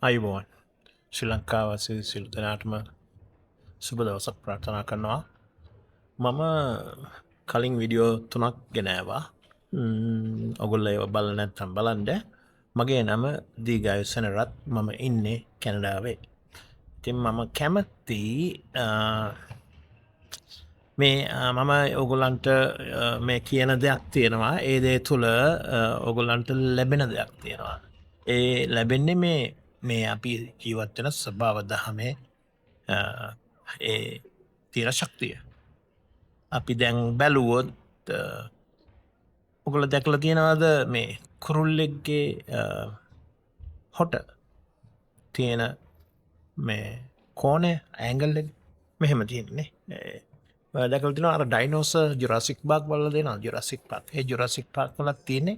අයිබෝන් ශ්‍රී ලංකාවාසී සියලු දෙනාටම සුබ දවසක් ප්‍රාර්ථනා කරනවා. මම කලින් විඩියෝ 3ක් ගෙනෑවා. ඔගොල්ලෝ ඒව බලලා නැත්නම් බලන්න. මගේ නම දීගායු සෙනරත්. මම ඉන්නේ කැනඩාවේ. ඉතින් මම කැමති මේ මම ඔගොල්ලන්ට මේ කියන දෙයක් තියෙනවා. ඒ දේ තුළ ඔගොල්ලන්ට ලැබෙන දෙයක් තියෙනවා. ඒ ලැබෙන්නේ මේ අපි ජීවත් වෙන ස්වභාව දහමේ ඒ තියෙන ශක්තිය. අපි දැන් බැලුවොත් ඔගොල්ලෝ දැකලා තියෙනවද මේ කුරුල්ලෙක්ගේ හොට තියෙන මේ කෝණය ඇන්ගල් එක මෙහෙම තියෙන්නේ. දැකලා තියෙනවා අර ඩයිනෝසර් ජුරාසික් පාර්ක් බලලා දෙනවා. Jurassic Park. ඒ ජුරාසික් පාර්ක් වල තියෙන්නේ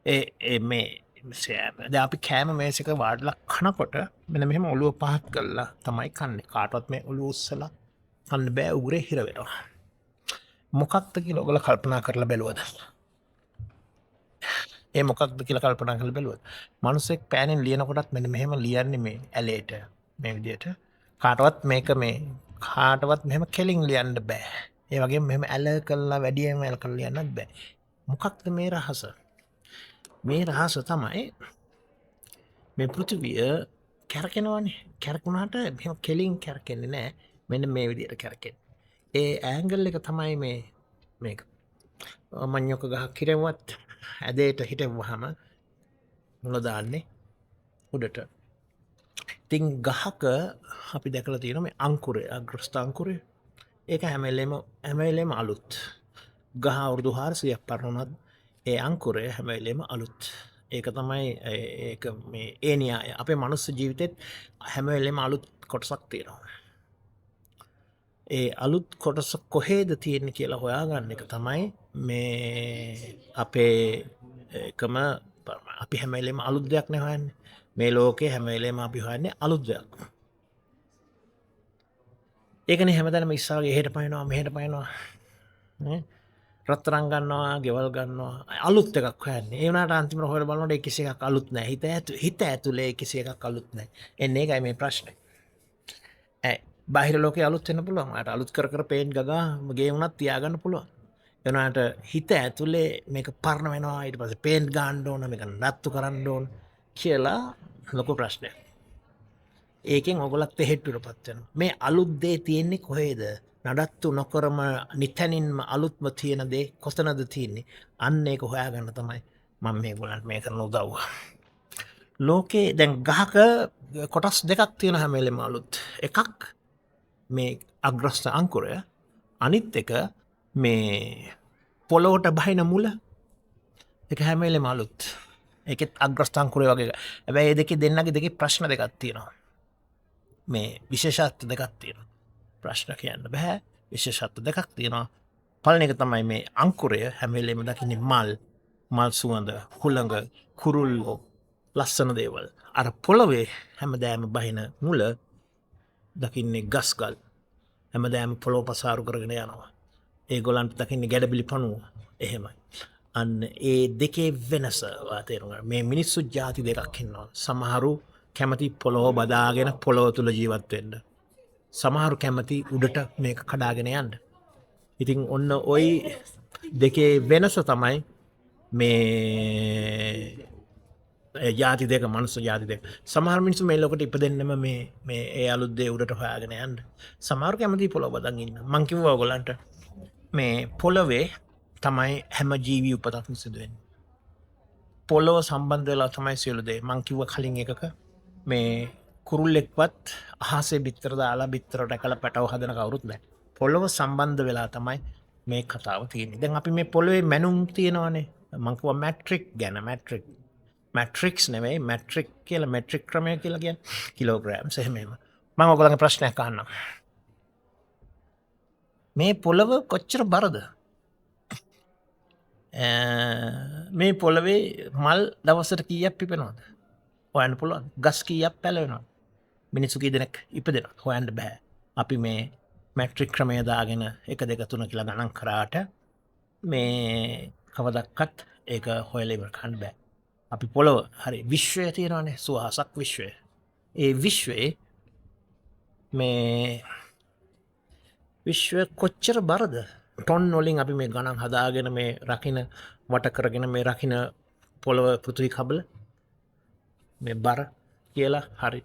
ඒ මේ දැන් අපි කෑම මේසෙක වාඩිලා කනකොට මෙන්න මෙහෙම ඔළුව පහත් කරලා තමයි කන්නේ. කාටවත් මේ ඔළුව උස්සලා කන්න බෑ, උගුරේ හිර වෙනවා. මොකක්ද කියලා ඔයගොල්ලෝ කල්පනා කරලා බැලුවද? ඒ මොකක්ද කියලා කල්පනා කරලා බැලුවද? මිනිස්සෙක් පෑනෙන් ලියනකොටත් මෙන්න මෙහෙම ලියන්නේ මේ ඇලේට මේ විදිහට. කාටවත් මෙහෙම කෙලින් ලියන්න බෑ. ඒ වගේම මෙහෙම ඇල කරලා වැඩියෙන්ම ඇල කරලා ලියන්නත් බෑ. මොකක්ද මේ රහස? මේ රහස තමයි මේ පෘථිවිය කැරකෙනවානේ. කැරකුණාට මෙහෙම කෙලින් කැරකෙන්නේ නැහැ. මෙන්න මේ විදිහට කැරකෙන්නේ. ඒ ඇන්ගල් එක තමයි මේක. මඤ්ඤොක ගහක් හිටෙව්වත් ඇදේට හිටෙව්වහම මුල දාන්නේ උඩට. ඉතින් ගහක අපි දැකලා තියෙනවා මේ අංකුරය, අග්‍රස්ත අංකුරය. ඒක හැම වෙලේම අලුත්. ගහ අවුරුදු 400ක් පරණුණත් ඒ අංකුරය හැම වෙලේම අලුත්. ඒක තමයි ඒක මේ ඒ න්‍යාය. අපේ මනුස්ස ජීවිතෙත් හැම වෙලේම අලුත් කොටසක් තියෙනවා. ඒ අලුත් කොටස කොහේද තියෙන්නේ කියලා හොයාගන්න එක තමයි මේ අපේ එකම අපි හැම වෙලේම අලුත් දෙයක් නේ හොයන්නේ. මේ ලෝකේ හැම වෙලේම අපි හොයන්නේ අලුත් දෙයක්. ඒකනේ හැමදාම ඉස්සරහට එහෙට පනිනවා මෙහෙට පනිනවා. නේ? රත්තරන් ගන්නවා, ගෙවල් ගන්නවා. අලුත් එකක් හොයන්නේ. ඒ වුණාට අන්තිමට හොයලා බලනකොට ඒ කිසි එකක් අලුත් නැහැ. හිත ඇතුලේ කිසි එකක් අලුත් නැහැ. එන්නේ ඒකයි මේ ප්‍රශ්නේ. බාහිර ලෝකේ අලුත් වෙන්න පුළුවන්. අර අලුත් කර පේන්ට් ගගා ගේ වුණත් තියාගන්න පුළුවන්. ඒ වුණාට හිත ඇතුලේ මේක පරණ වෙනවා. ඊට පස්සේ පේන්ට් ගන්න ඕන, මේක නත්තු කරන්න ඕන කියලා ලොකු ප්‍රශ්නයක්. ඒකෙන් ඔයගොල්ලත් එහෙට්ටුවටපත් වෙනවා. මේ අලුත් දේ තියෙන්නේ කොහේද? නඩත්තු නොකරම නිතනින්ම අලුත්ම තියෙන දේ කොතනද තියෙන්නේ? අන්න ඒක හොයාගන්න තමයි මම මේගොල්ලන්ට මේ කරන උදව්ව. ලෝකේ දැන් ගහක කොටස් දෙකක් තියෙන හැම වෙලෙම අලුත්. එකක් මේ අග්‍රස්ත අංකුරය, අනිත් එක මේ පොළොවට බහින මුල. ඒක හැම වෙලෙම අලුත්. ඒකෙත් අග්‍රස්ත අංකුරය වගේ. හැබැයි මේ දෙන්නගේ දෙකේ ප්‍රශ්න දෙකක් තියෙනවා. මේ විශේෂත්ව දෙකක් තියෙනවා. ප්‍රශ්න කියන්න බෑ. විශේෂත්ව දෙකක් තියෙනවා. පළවෙනි එක තමයි මේ අංකුරය හැම වෙලෙම දකින්නේ මල් සුවඳ, හුළඟ, කුරුල්ලෝ, ලස්සන දේවල්. අර පොළවේ හැමදාම බහින මුල දකින්නේ ගස්ගල්. හැමදාම පොළොව පසාරු කරගෙන යනවා. ඒගොල්ලන්ට දකින්නේ ගැඩබිලි පණුව. එහෙමයි. අන්න ඒ දෙකේ වෙනස තේරුණා. මේ මිනිස්සු ಜಾති දෙකක් ඉන්නවා. සමහරු කැමති පොළොව බදාගෙන පොළොව තුල ජීවත් වෙන්න. සමහරු කැමති උඩට මේක කඩාගෙන යන්න. ඉතින් ඔන්න ওই දෙකේ වෙනස තමයි මේ ජාති දෙක, මනුස්ස ජාති දෙක. සමහර මිනිස්සු මේ ලෝකෙට ඉපදෙන්නම මේ ඒ අලුත් දේ උඩට හොයාගෙන යන්න. සමහරු කැමති පොළොව බදන් ඉන්න. මං කිව්වා ඔයගොල්ලන්ට මේ පොළොවේ තමයි හැම ජීවි උපතක්ම සිදු වෙන්නේ. පොළොව සම්බන්ධ වෙලා තමයි සියලු දේ. මං කිව්වා කලින් එකක මේ කුරුල්ලෙක්වත් අහසේ බිත්තර දාලා බිත්තර රැකලා පැටව හදන කවුරුත් නැහැ. පොළොව සම්බන්ධ වෙලා තමයි මේ කතාව තියෙන්නේ. දැන් අපි මේ පොළොවේ මැනුම් තියෙනවානේ. මං කිව්වා මැට්‍රික් ගැන. මැට්‍රික්ස් නෙවෙයි මැට්‍රික් කියලා මෙට්‍රික් ක්‍රමය කියලා කියන්නේ කිලෝග්‍රෑම්ස් එහෙම. මම ඔයගොල්ලන්ගේ ප්‍රශ්නයක් අහන්නම්. මේ පොළොව කොච්චර බරද? මේ පොළොවේ මල් දවසට කීයක් පිපෙනවද? හොයන්න පුළුවන්. ගස් කීයක් පැලවෙනවද? මිනිස්සු කී දෙනෙක් ඉපදෙනවද? හොයන්න බෑ. අපි මේ මැට්‍රික් ක්‍රමය දාගෙන 1 2 3 කියලා ගණන් කරාට මේ කවදක්වත් ඒක හොයලා ඉවර කරන්න බෑ. අපි පොළොව හරි විශ්වය තියෙනවානේ, සුවහසක් විශ්වය. ඒ විශ්වයේ මේ විශ්ව කොච්චර බරද ටොන් වලින් අපි මේ ගණන් හදාගෙන මේ රකින වට කරගෙන මේ රකින පොළොව පෘතුවි කබල මේ බර කියලා හරි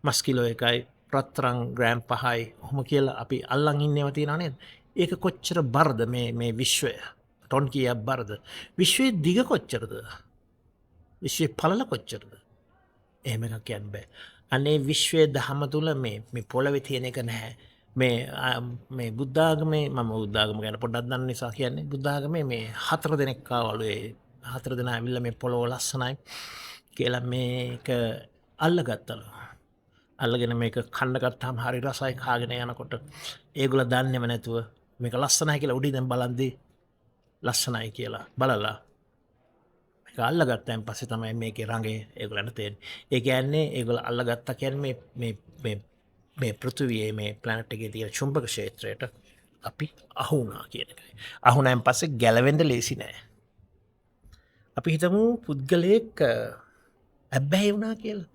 මස්කිලෝ එකයි ප්‍රත්තරං ග්‍රෑම් පහයි හොම කියලා අපි අල්ලං ඉන්නව තියෙනවා නේද? ඒක කොච්චර බරද මේ විශ්වය ටොන් කීයක් බරද? විශ්වයේ දිග කොච්චරද? විශ්වයේ පළල කොච්චරද? එහෙම එකක් කියන්න බෑ. අනේ විශ්වයේ දහම තුල මේ පොළවේ තියෙන එක නැහැ. මේ බුද්ධාගමේ මම බුද්ධාගම ගැන පොඩ්ඩක් දන්න නිසා කියන්නේ බුද්ධාගමේ මේ 4 දෙනෙක් ආවලු ඒ 4 දෙනා ඇවිල්ලා මේ පොළොව ලස්සනයි කියලා මේක අල්ලගත්තලු. අල්ලගෙන මේක කන්න ගත්තාම හරි රසයි කාගෙන යනකොට ඒගොල්ලෝ දන්නේම නැතුව මේක ලස්සනයි කියලා උඩින් දැන් බලන්දී ලස්සනයි කියලා බලලා මේක අල්ලගත්තයින් පස්සේ තමයි මේකේ රඟේ ඒගොල්ලන්ට තේරෙන්නේ. ඒ කියන්නේ ඒගොල්ලෝ අල්ලගත්තා කියන්නේ මේ පෘථිවියේ මේ ප්ලැනට් එකේ තියෙන චුම්බක ක්ෂේත්‍රයට අපි අහු වුණා කියන එකයි. අහු වුණාන් පස්සේ ගැලවෙන්න ලේසි නෑ. අපි හිතමු පුද්ගලයෙක් ඇබ්බැහි වුණා කියලා.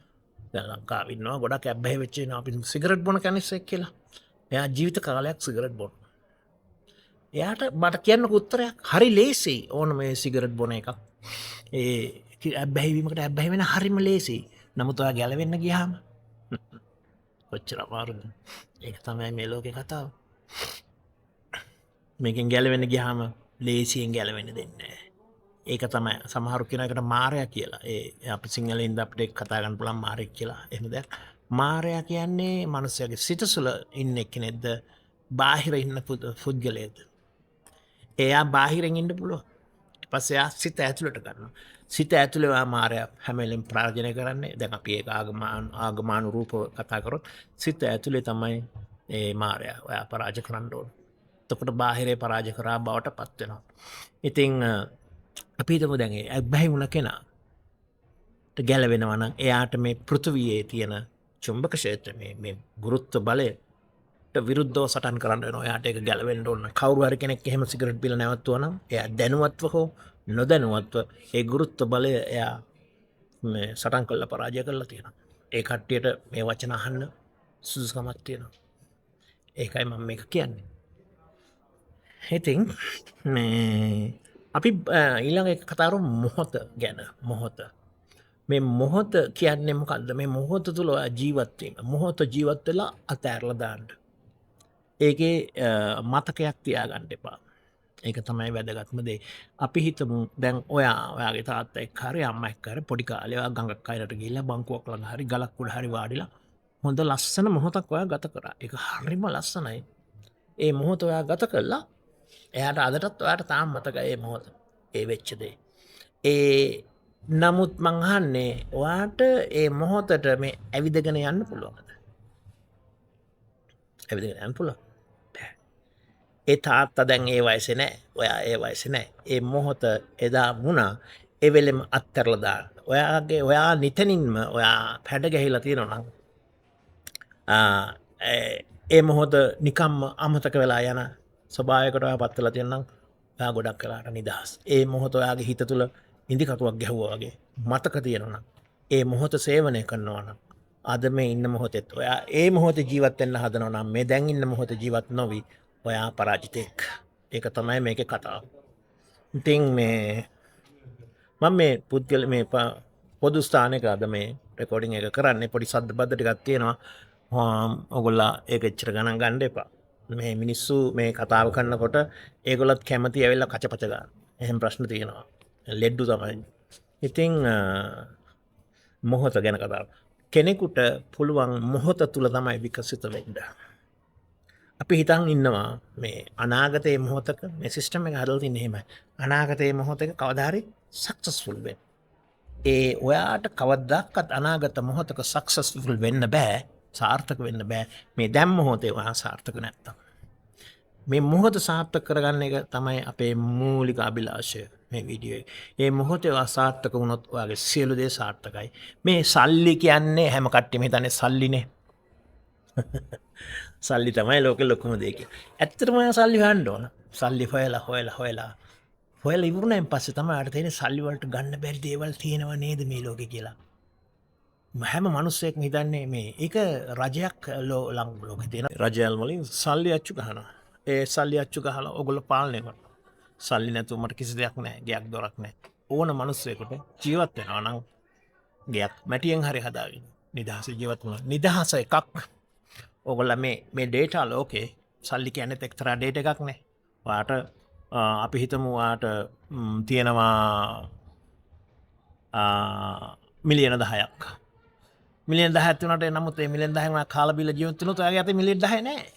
දැන් ලංකාවේ ඉන්නවා ගොඩක් ඇබ්බැහි වෙච්ච ඉන්නවා අපි සිගරට් බොන කෙනෙක් කියලා. එයා ජීවිත කාලයක් සිගරට් බොන. එයාට මට කියන්න උත්තරයක් හරි ලේසි ඕන මේ සිගරට් බොන එකක්. ඒ ඇබ්බැහි වීමකට ඇබ්බැහි වෙන හරිම ලේසි. නමුත් ඔයා ගැලවෙන්න ගියාම කොච්චර අමාරුද? ඒක තමයි මේ ලෝකේ කතාව. මේකෙන් ගැලවෙන්න ගියාම ලේසියෙන් ගැලවෙන්න දෙන්නේ නැහැ. ඒක තමයි සමහරු කියන එකට මාරයා කියලා. ඒ අපි සිංහලෙන්ද අපිට කතා කරන්න පුළුවන් මාරෙක් කියලා. එහෙම දෙයක්. මාරයා කියන්නේ මිනිස්යාගේ සිතසුල ඉන්න කෙනෙක්ද? බාහිර ඉන්න පුද්ගලයෙක්ද? එයා බාහිරින් ඉන්න පුළුවන්. ඊට පස්සේ එයා සිත ඇතුළට ගන්නවා. සිත ඇතුළේ වා මාරයා හැම වෙලෙම ප්‍රාර්ජනය කරන්නේ. දැන් අපි ඒක ආගමානුරූපව කතා කරොත් සිත ඇතුළේ තමයි ඒ මාරයා ඔයා පරාජය කරන්න ඕන. එතකොට බාහිරේ පරාජය කරා බවට පත් වෙනවා. ඉතින් අපි හිතමු දැන් ඒ ඇබ්බැහි වුණ කෙනාට ගැලවෙනවා නම් එයාට මේ පෘථිවියේ තියෙන චුම්බක ක්ෂේත්‍ර මේ ගුරුත්ව බලයට විරුද්ධව සටන් කරන්න වෙනවා. එයාට ඒක ගැලවෙන්න ඕන. කවුරු හරි කෙනෙක් එහෙම සිගරට් බීලා නැවතුවා නම් එයා දැනුවත්ව හෝ නොදැනුවත්ව ඒ ගුරුත්ව බලය එයා මේ සටන් කරලා පරාජය කරලා තියෙනවා. ඒ කට්ටියට මේ වචන අහන්න සුදුසුකමක් තියෙනවා. ඒකයි මම මේක කියන්නේ. ඉතින් මේ අපි ඊළඟ එක කතා කරමු මොහොත ගැන. මොහොත. මේ මොහොත කියන්නේ මොකද්ද? මේ මොහොත තුල ජීවත් වීම. මොහොත ජීවත් වෙලා අතෑරලා දාන්න. ඒකේ මතකයක් තියාගන්න එපා. ඒක තමයි වැදගත්ම දේ. අපි හිතමු දැන් ඔයාගේ තාත්තා එක්ක හරි අම්මා එක්ක හරි පොඩි කාලේ ඔයා ගඟක් අයිනට ගිහිල්ලා බංකුවක් ළඟ හරි ගලක් උඩ හරි වාඩිලා හොඳ ලස්සන මොහොතක් ඔයා ගත කරා. ඒක හරිම ලස්සනයි. ඒ මොහොත ඔයා ගත කළා. එයාට අදටත් ඔයාට තාම මතකයි ඒ මොහොත. ඒ වෙච්ච දේ. නමුත් මං අහන්නේ ඔයාට ඒ මොහොතට මේ ඇවිදගෙන යන්න පුළුවන්ද? ඇවිදගෙන යන්න පුළුවන්. ඒ තාත්තා දැන් ඒ වයසේ නැහැ. ඔයා ඒ වයසේ නැහැ. ඒ මොහොත එදා වුණා. ඒ වෙලෙම අත්හැරලා දාන්න. ඔයා නිතනින්ම ඔයා පැඩ ගැහිලා තියෙනවා නම් ඒ මොහොත නිකම්ම අමතක වෙලා යන ස්වභාවයකට ඔයා පත් වෙලා තියෙනවා නම් ඔයා ගොඩක් වෙලාට නිදහස්. ඒ මොහොත ඔයාගේ හිත තුළ ඉන්දි කටුවක් ගැහුවා වගේ මතක තියෙනවා නම් ඒ මොහොත සේවනය කරනවා නම් අද මේ ඉන්න මොහොතෙත් ඔයා ඒ මොහොතේ ජීවත් වෙන්න හදනවා නම් මේ දැන් ඉන්න මොහොතේ ජීවත් නොවි ඔයා පරාජිතෙක්. ඒක තමයි මේකේ කතාව. ඉතින් මම මේ පුද්ගල මේ පොදු ස්ථානයක අද මේ රෙකෝඩින් එක කරන්නේ පොඩි සද්ද බද්ද ටිකක් තියෙනවා. ඔයගොල්ලෝ ඒක එච්චර ගණන් ගන්න එපා. මේ මිනිස්සු මේ කතාව කරනකොට ඒගොල්ලොත් කැමති ඇවිල්ලා කචපච ගන්න. එහෙම ප්‍රශ්න තියෙනවා. ලෙඩ්ඩු තමයි. ඉතින් මොහොත ගැන කතාව. කෙනෙකුට පුළුවන් මොහොත තුල තමයි විකසිත වෙන්න. අපි හිතන් ඉන්නවා මේ අනාගතයේ මොහොතක මේ සිස්ටම් එක හදලා තින්නේ එහෙමයි. අනාගතයේ මොහොතක කවදා හරි සක්සස්ෆුල් වෙන්න. ඔයාට කවදාවත් අනාගත මොහොතක සක්සස්ෆුල් වෙන්න බෑ. සාර්ථක වෙන්න බෑ. මේ දැන් මොහොතේ ඔයා සාර්ථක නැත්තම්. මේ මොහොත සාර්ථක කරගන්න එක තමයි අපේ මූලික අභිලාෂය මේ වීඩියෝ එකේ. මේ මොහොතේ ඔයා සාර්ථක වුණොත් ඔයාගේ සියලු දේ සාර්ථකයි. මේ සල්ලි කියන්නේ හැම කට්ටියම හිතන්නේ සල්ලිනේ. සල්ලි තමයි ලෝකෙ ලොකුම දේ කියලා. ඇත්තටම ඔයා සල්ලි හොයන්න ඕන. සල්ලි හොයලා ඉවරුණාන් පස්සේ තමයි ආට තේරෙන්නේ සල්ලි වලට ගන්න බැරි දේවල් තියෙනව නේද මේ ලෝකේ කියලා. හැම මනුස්සයෙක් හිතන්නේ මේ ඒක රජයක් ලෝකෙ තියෙන රජයල් වලින් සල්ලි අච්චු ගහනවා. ඒ සල්ලි අච්චු ගහලා ඔයගොල්ලෝ පාලනය කරනවා. සල්ලි නැතුව මට කිසි දෙයක් නැහැ. ගයක් දොරක් නැහැ. ඕන මනුස්සයෙකුට ජීවත් වෙනවා නම් ගයක් මැටියෙන් හරි හදාගෙන නිදහසේ ජීවත් වෙනවා. නිදහස එකක්. ඔයගොල්ලෝ මේ ඩේටා ලෝකේ සල්ලි කියන්නේ එක්තරා ඩේටා එකක් නේ. ඔයාට අපි හිතමු ඔයාට තියෙනවා මිලියන 10ක්. මිලියන 10ක් තුනට නමුත් මේ මිලියන 10න් ඔයා කාලා බීලා ජීවත් වෙනොත් ඔයාගේ අතේ මිලියන 10 නැහැ.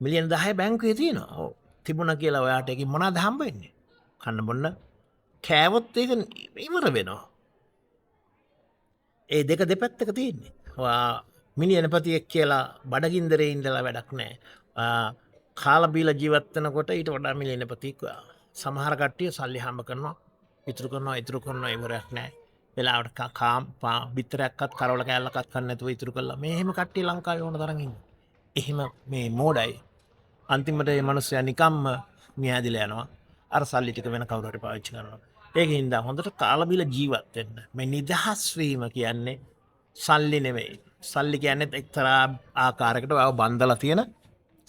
මිලියන 10 බැංකුවේ තියෙනවා. ඔව්. තිබුණා කියලා ඔයාට ඒකෙන් මොනවද හම්බෙන්නේ? කන්න බොන්න කෑවොත් ඒක ඉවර වෙනවා. ඒ දෙක දෙපැත්තක තියෙන්නේ. ඔයා මිලියනපතියෙක් කියලා බඩගින්දරේ ඉඳලා වැඩක් නැහැ. කාලා බීලා ජීවත් වෙනකොට ඊට වඩා මිලියනපතියෙක් ඔයා. සමහර කට්ටිය සල්ලි හම්බ කරනවා, ඉතුරු කරනවා ඉවරයක් නැහැ. වෙලාවට බිත්තරයක්වත් කරවල කෑල්ලක්වත් කන්න නැතුව ඉතුරු කළා. මේ එහෙම කට්ටිය ලංකාවේ ඕන තරම් ඉන්නවා. එහෙම මේ මෝඩයි. අන්තිමට මේ මිනිස්සයා නිකම්ම මියැදිලා යනවා. අර සල්ලි ටික වෙන කවුරු හරි පාවිච්චි කරනවා. ඒකින්ද හොඳට කාලා බීලා ජීවත් වෙන්න. මේ නිදහස් වීම කියන්නේ සල්ලි නෙමෙයි. සල්ලි කියන්නේ එක්තරා ආකාරයකට ඔයව බන්දලා තියෙන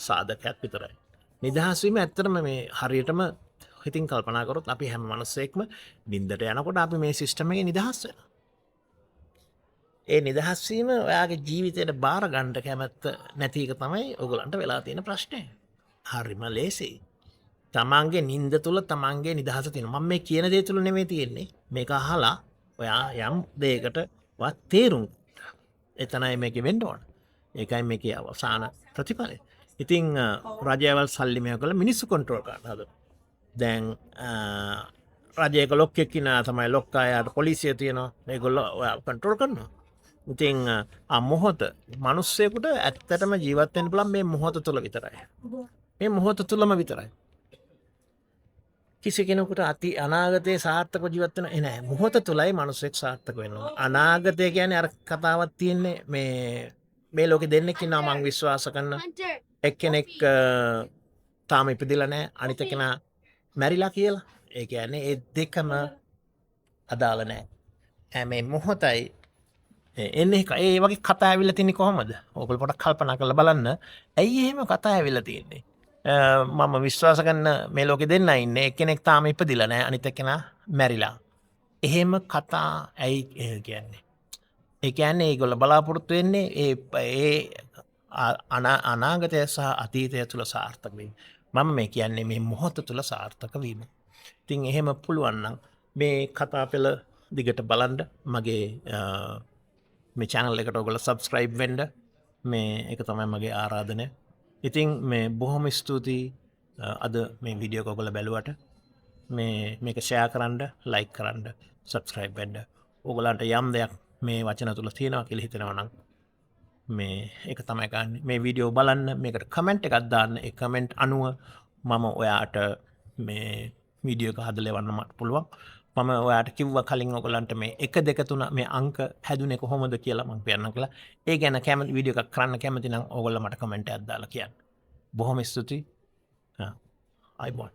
සාධකයක් විතරයි. නිදහස් වීම ඇත්තටම මේ හරියටම හිතින් කල්පනා කරොත් අපි හැම මිනිස්සෙක්ම නිින්දට යනකොට අපි මේ සිස්ටම් එකේ නිදහස් වෙනවා. ඒ නිදහස් වීම ඔයාගේ ජීවිතයට බාර ගන්න කැමැත්ත නැති එක තමයි ඔයගලන්ට වෙලා තියෙන ප්‍රශ්නේ. හරිම ලේසියි. තමන්ගේ නිින්ද තුල තමන්ගේ නිදහස තියෙනවා. මම මේ කියන දේ තුල නෙමෙයි තියෙන්නේ. මේක අහලා ඔයා යම් දෙයකට වත් තේරුම් එතනයි මේකෙ වෙන්න ඕන. ඒකයි මේකේ අවසාන ප්‍රතිඵලය. ඉතින් රජයවල් සල්ලි මේව කළා මිනිස්සු කන්ට්‍රෝල් කරන්න හදනවා. දැන් රජයක ලොක්කෙක් ඉන්නා තමයි ලොක්කායාට පොලිසිය තියෙනවා. මේගොල්ලෝ ඔයා කන්ට්‍රෝල් කරනවා. ඉතින් මොහොත මිනිස්සෙකුට ඇත්තටම ජීවත් වෙන්න පුළුවන් මේ මොහොත තුල විතරයි. මේ මොහොත තුලම විතරයි. කිසි කෙනෙකුට අනාගතයේ සාර්ථකව ජීවත් වෙන්න නෑ. මොහොත තුලයි මිනිස්සෙක් සාර්ථක වෙනවා. අනාගතය කියන්නේ අර කතාවක් තියෙන්නේ මේ ලෝකෙ දෙන්නෙක් ඉන්නවා මම විශ්වාස කරන එක්කෙනෙක් තාම ඉපදිලා නෑ අනිත් කෙනා මැරිලා කියලා. ඒ කියන්නේ ඒ දෙකම අදාළ නෑ. මේ මොහොතයි එන්නේ ඒ වගේ කතා ඇවිල්ලා තින්නේ කොහමද? ඕගොල්ලෝ පොඩ්ඩක් කල්පනා කරලා බලන්න. ඇයි එහෙම කතා ඇවිල්ලා තින්නේ? මම විශ්වාස කරන මේ ලෝකෙ දෙන්න ඉන්නේ එක්කෙනෙක් තාම ඉපදිලා නැහැ අනිත් එක්කෙනා මැරිලා. එහෙම කතා ඇයි කියන්නේ? ඒ කියන්නේ ඒගොල්ලෝ බලාපොරොත්තු වෙන්නේ ඒ අනාගතය සහ අතීතය තුල සාර්ථක වීම. මම මේ කියන්නේ මේ මොහොත තුල සාර්ථක වීම. ඉතින් එහෙම පුළුවන් නම් මේ කතා පෙළ දිගට බලන්න මගේ මේ channel එකට ඔයගොල්ලෝ subscribe වෙන්න. මේ ඒක තමයි මගේ ආරාධනය. ඉතින් මේ බොහොම ස්තුතියි අද මේ වීඩියෝ එක ඔයගොල්ලෝ බැලුවට. මේක ෂෙයා කරන්න, ලයික් කරන්න, subscribe වෙන්න. ඔයගොල්ලන්ට යම් දෙයක් මේ වචන තුල තියෙනවා කියලා හිතෙනවා නම් මේ ඒක තමයි ගන්න. මේ වීඩියෝ බලන්න, මේකට කමෙන්ට් එකක් දාන්න. ඒ කමෙන්ට් අනුව මම ඔයාට මේ වීඩියෝ එක හදලා එවන්න මට පුළුවන්. මම ඔයාට කිව්වා කලින් ඔයගොල්ලන්ට මේ 1 2 3 මේ අංක හැදුනේ කොහොමද කියලා මම කියන්නම් කියලා. ඒ ගැන කැමති වීඩියෝ එකක් කරන්න කැමති නම් ඔයගොල්ලෝ මට කමෙන්ට් එකක් දාලා කියන්න. බොහොම ස්තුතියි. ආයිබෝන්.